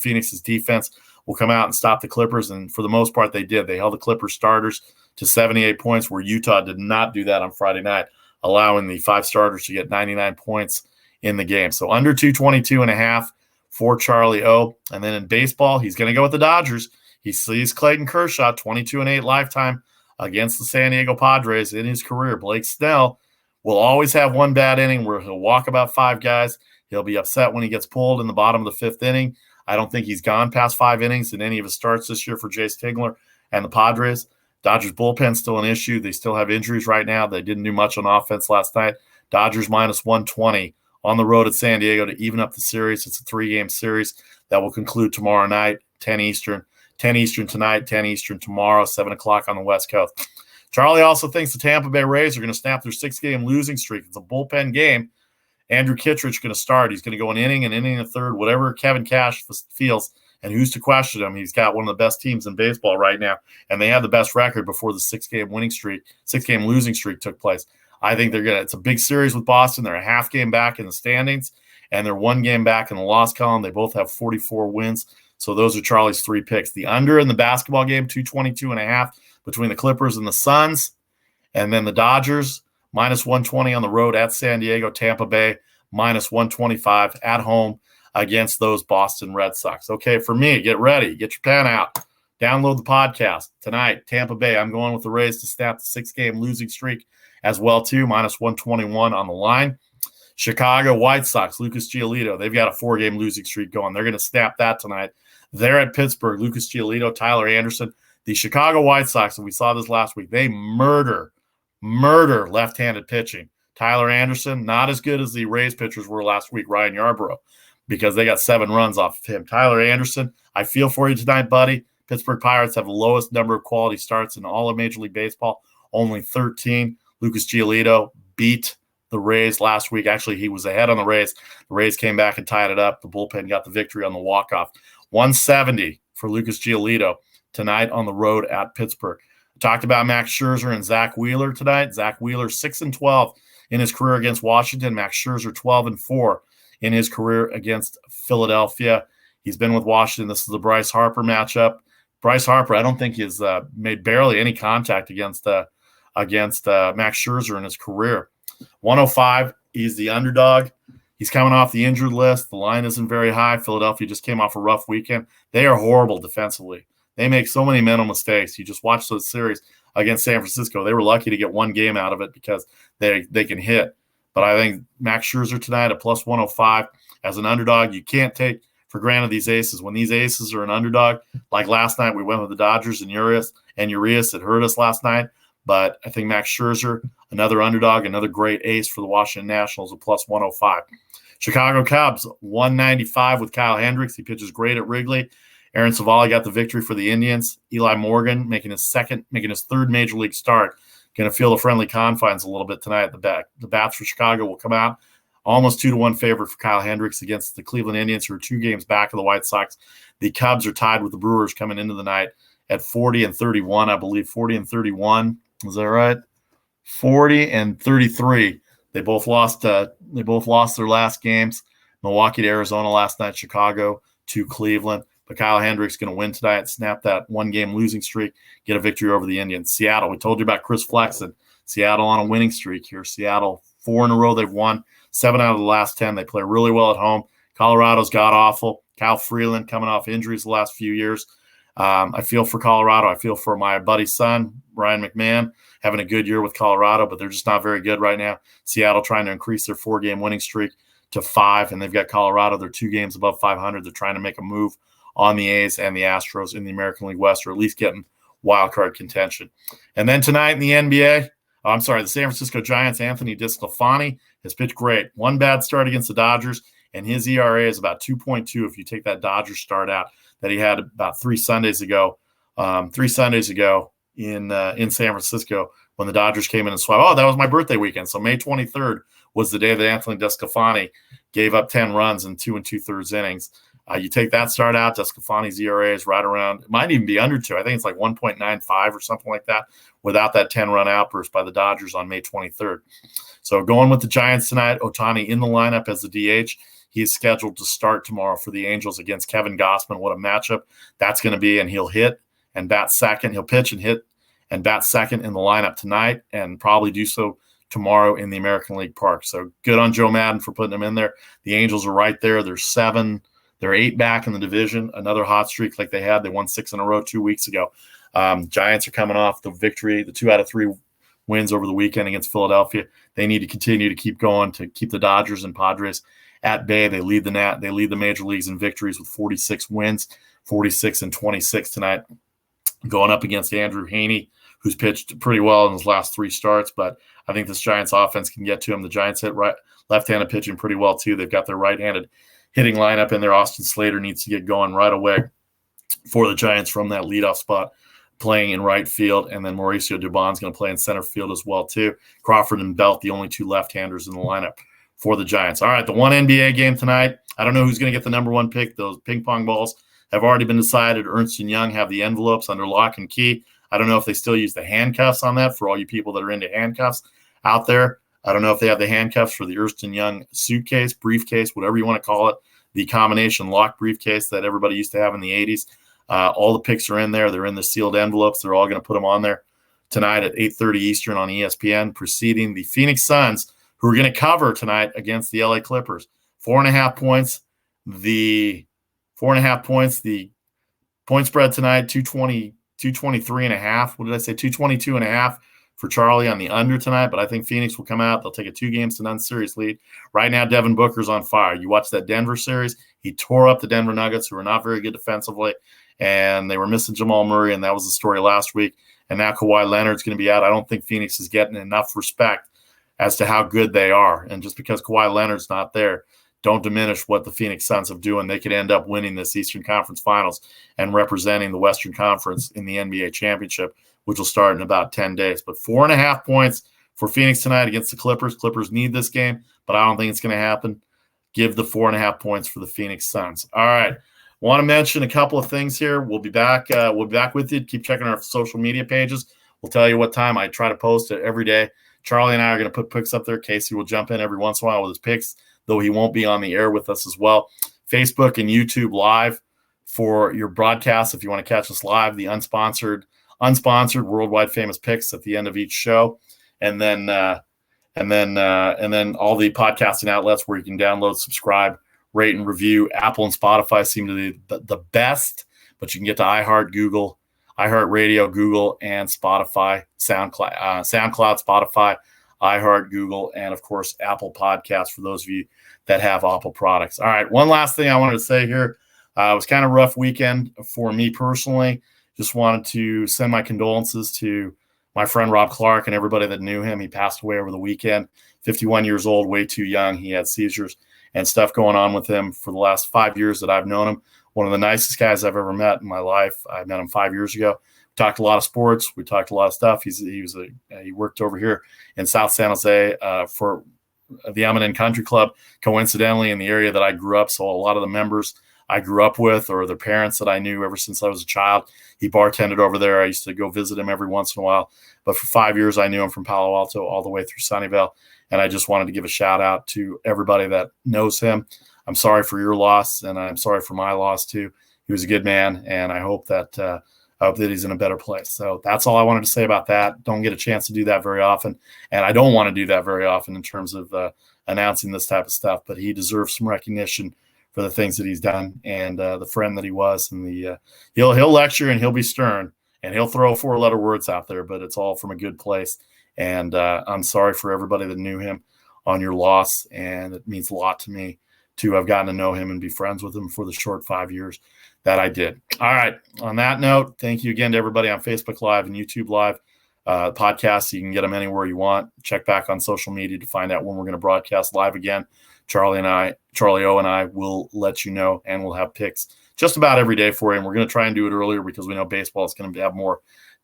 Phoenix's defense will come out and stop the Clippers. And for the most part, they did. They held the Clippers starters to 78 points, where Utah did not do that on Friday night, allowing the 5 starters to get 99 points in the game. So under 222.5 for Charlie O. And then in baseball, he's going to go with the Dodgers. He sees Clayton Kershaw, 22-8 lifetime against the San Diego Padres in his career. Blake Snell will always have one bad inning where he'll walk about 5 guys. He'll be upset when he gets pulled in the bottom of the 5th inning. I don't think he's gone past 5 innings in any of his starts this year for Jace Tingler and the Padres. Dodgers bullpen's still an issue. They still have injuries right now. They didn't do much on offense last night. Dodgers minus 120 on the road at San Diego to even up the series. It's a 3-game series that will conclude tomorrow night, 10 Eastern. 10 Eastern tonight, 10 Eastern tomorrow, 7 o'clock on the West Coast. Charlie also thinks the Tampa Bay Rays are going to snap their 6-game losing streak. It's a bullpen game. Andrew Kittredge going to start. He's going to go an inning and a third, whatever Kevin Cash feels. And who's to question him? He's got one of the best teams in baseball right now, and they have the best record before the 6-game losing streak took place. I think it's a big series with Boston. They're a half game back in the standings, and they're 1 game back in the loss column. They both have 44 wins. So those are Charlie's 3 picks. The under in the basketball game, 222.5 between the Clippers and the Suns, and then the Dodgers, minus 120 on the road at San Diego. Tampa Bay, minus 125 at home against those Boston Red Sox. Okay, for me, get ready. Get your pen out. Download the podcast. Tonight, Tampa Bay, I'm going with the Rays to snap the 6-game losing streak as well, too, minus 121 on the line. Chicago White Sox, Lucas Giolito, they've got a 4-game losing streak going. They're going to snap that tonight. They're at Pittsburgh. Lucas Giolito, Tyler Anderson. The Chicago White Sox, and we saw this last week, they murder left-handed pitching. Tyler Anderson, not as good as the Rays pitchers were last week, Ryan Yarbrough, because they got 7 runs off of him. Tyler Anderson, I feel for you tonight, buddy. Pittsburgh Pirates have the lowest number of quality starts in all of Major League Baseball, only 13. Lucas Giolito beat the Rays last week. Actually, he was ahead on the Rays. The Rays came back and tied it up. The bullpen got the victory on the walk-off. 170 for Lucas Giolito tonight on the road at Pittsburgh. Talked about Max Scherzer and Zach Wheeler tonight. Zach Wheeler 6-12 in his career against Washington. Max Scherzer 12-4 in his career against Philadelphia. He's been with Washington. This is the Bryce Harper matchup. Bryce Harper, I don't think he's made barely any contact against Max Scherzer in his career. 105, he's the underdog. He's coming off the injured list. The line isn't very high. Philadelphia just came off a rough weekend. They are horrible defensively. They make so many mental mistakes. You just watch those series against San Francisco. They were lucky to get one game out of it because they can hit. But I think Max Scherzer tonight at plus 105 as an underdog. You can't take for granted these aces. When these aces are an underdog, like last night we went with the Dodgers and Urias. It hurt us last night. But I think Max Scherzer, another underdog, another great ace for the Washington Nationals at plus 105. Chicago Cubs, 195 with Kyle Hendricks. He pitches great at Wrigley. Aaron Savali got the victory for the Indians. Eli Morgan making his third major league start. Going to feel the friendly confines a little bit tonight at the back. The bats for Chicago will come out. Almost 2-1 favorite for Kyle Hendricks against the Cleveland Indians, who are 2 games back of the White Sox. The Cubs are tied with the Brewers coming into the night at 40-31, I believe. 40-31. Is that right? 40-33. They both lost their last games. Milwaukee to Arizona last night, Chicago to Cleveland. But Kyle Hendricks going to win tonight, snap that 1-game losing streak, get a victory over the Indians. Seattle, we told you about Chris Flexen. Seattle on a winning streak here. Seattle, 4 in a row they've won. 7 out of the last 10. They play really well at home. Colorado's god-awful. Kyle Freeland coming off injuries the last few years. I feel for Colorado. I feel for my buddy's son, Ryan McMahon, having a good year with Colorado, but they're just not very good right now. Seattle trying to increase their 4-game winning streak to 5, and they've got Colorado. They're 2 games above 500. They're trying to make a move on the A's and the Astros in the American League West, or at least getting wild card contention. And then tonight in the NBA, the San Francisco Giants, Anthony DeSclafani has pitched great. 1 bad start against the Dodgers, and his ERA is about 2.2 if you take that Dodgers start out that he had about 3 Sundays ago in San Francisco when the Dodgers came in and swept. Oh, that was my birthday weekend. So May 23rd was the day that Anthony DeSclafani gave up 10 runs in 2 2/3 innings. You take that start out, DeSclafani's ERA is right around, it might even be under 2. I think it's like 1.95 or something like that without that 10-run outburst by the Dodgers on May 23rd. So going with the Giants tonight, Ohtani in the lineup as the DH. He is scheduled to start tomorrow for the Angels against Kevin Gausman. What a matchup that's going to be. And he'll hit and bat second. He'll pitch and hit and bat second in the lineup tonight and probably do so tomorrow in the American League Park. So good on Joe Madden for putting him in there. The Angels are right there. They're 8 back in the division. Another hot streak like they had. They won 6 in a row 2 weeks ago. Giants are coming off the victory, the 2 out of 3 wins over the weekend against Philadelphia. They need to continue to keep going to keep the Dodgers and Padres at bay. They lead the major leagues in victories with 46 wins, 46-26 tonight, going up against Andrew Heaney, who's pitched pretty well in his last 3 starts. But I think this Giants offense can get to him. The Giants hit left-handed pitching pretty well too. They've got their right-handed hitting lineup in there. Austin Slater needs to get going right away for the Giants from that leadoff spot, playing in right field. And then Mauricio Dubon's going to play in center field as well too. Crawford and Belt, the only 2 left-handers in the lineup for the Giants. All right, the one NBA game tonight. I don't know who's going to get the number 1 pick. Those ping pong balls have already been decided. Ernst & Young have the envelopes under lock and key. I don't know if they still use the handcuffs on that for all you people that are into handcuffs out there. I don't know if they have the handcuffs for the Ernst & Young suitcase, briefcase, whatever you want to call it, the combination lock briefcase that everybody used to have in the 80s. All the picks are in there. They're in the sealed envelopes. They're all going to put them on there tonight at 8:30 Eastern on ESPN, preceding the Phoenix Suns, who are going to cover tonight against the LA Clippers. 4.5 points. The 4.5 points. The point spread tonight, 223.5. What did I say? 222.5 for Charlie on the under tonight, but I think Phoenix will come out. They'll take a 2-0 series lead. Right now, Devin Booker's on fire. You watch that Denver series, he tore up the Denver Nuggets, who are not very good defensively, and they were missing Jamal Murray, and that was the story last week. And now Kawhi Leonard's going to be out. I don't think Phoenix is getting enough respect as to how good they are. And just because Kawhi Leonard's not there, don't diminish what the Phoenix Suns have doing. They could end up winning this Eastern Conference Finals and representing the Western Conference in the NBA Championship, which will start in about 10 days. But 4.5 points for Phoenix tonight against the Clippers. Clippers need this game, but I don't think it's going to happen. Give the 4.5 points for the Phoenix Suns. All right. Want to mention a couple of things here. We'll be back. We'll be back with you. Keep checking our social media pages. We'll tell you what time. I try to post it every day. Charlie and I are going to put picks up there. Casey will jump in every once in a while with his picks, though he won't be on the air with us as well. Facebook and YouTube live for your broadcast. If you want to catch us live, the unsponsored, worldwide famous picks at the end of each show, and then all the podcasting outlets where you can download, subscribe, rate, and review. Apple and Spotify seem to be the best, but you can get to iHeartRadio, Google, and Spotify, SoundCloud, Spotify, iHeart, Google, and of course Apple Podcasts for those of you that have Apple products. All right, one last thing I wanted to say here. It was kind of a rough weekend for me personally. Just wanted to send my condolences to my friend Rob Clark and everybody that knew him. He passed away over the weekend, 51 years old, way too young. He had seizures and stuff going on with him for the last 5 years that I've known him. One of the nicest guys I've ever met in my life. I met him 5 years ago. We talked a lot of sports. We talked a lot of stuff. He worked over here in South San Jose for the M&N Country Club, coincidentally in the area that I grew up. So a lot of the members I grew up with or their parents that I knew ever since I was a child. He bartended over there. I used to go visit him every once in a while. But for 5 years, I knew him from Palo Alto all the way through Sunnyvale. And I just wanted to give a shout out to everybody that knows him. I'm sorry for your loss, and I'm sorry for my loss too. He was a good man, and I hope that he's in a better place. So that's all I wanted to say about that. Don't get a chance to do that very often, and I don't want to do that very often in terms of announcing this type of stuff. But he deserves some recognition for the things that he's done and the friend that he was. And he'll lecture and he'll be stern and he'll throw 4-letter words out there, but it's all from a good place. And I'm sorry for everybody that knew him on your loss, and it means a lot to me to have gotten to know him and be friends with him for the short 5 years that I did. All right. On that note, thank you again to everybody on Facebook Live and YouTube Live podcasts. You can get them anywhere you want. Check back on social media to find out when we're going to broadcast live again. Charlie O and I will let you know, and we'll have picks just about every day for you. And we're going to try and do it earlier because we know baseball is going to have more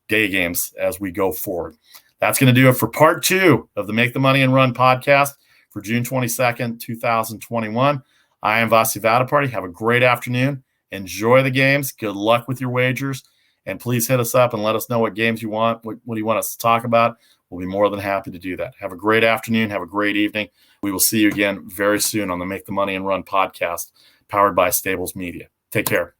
day games as we go forward. That's going to do it for part 2 of the Make the Money and Run podcast for June 22nd, 2021. I am Vasu Vaddiparty. Have a great afternoon. Enjoy the games. Good luck with your wagers. And please hit us up and let us know what games you want. What do you want us to talk about? We'll be more than happy to do that. Have a great afternoon. Have a great evening. We will see you again very soon on the Make the Money and Run podcast powered by Stables Media. Take care.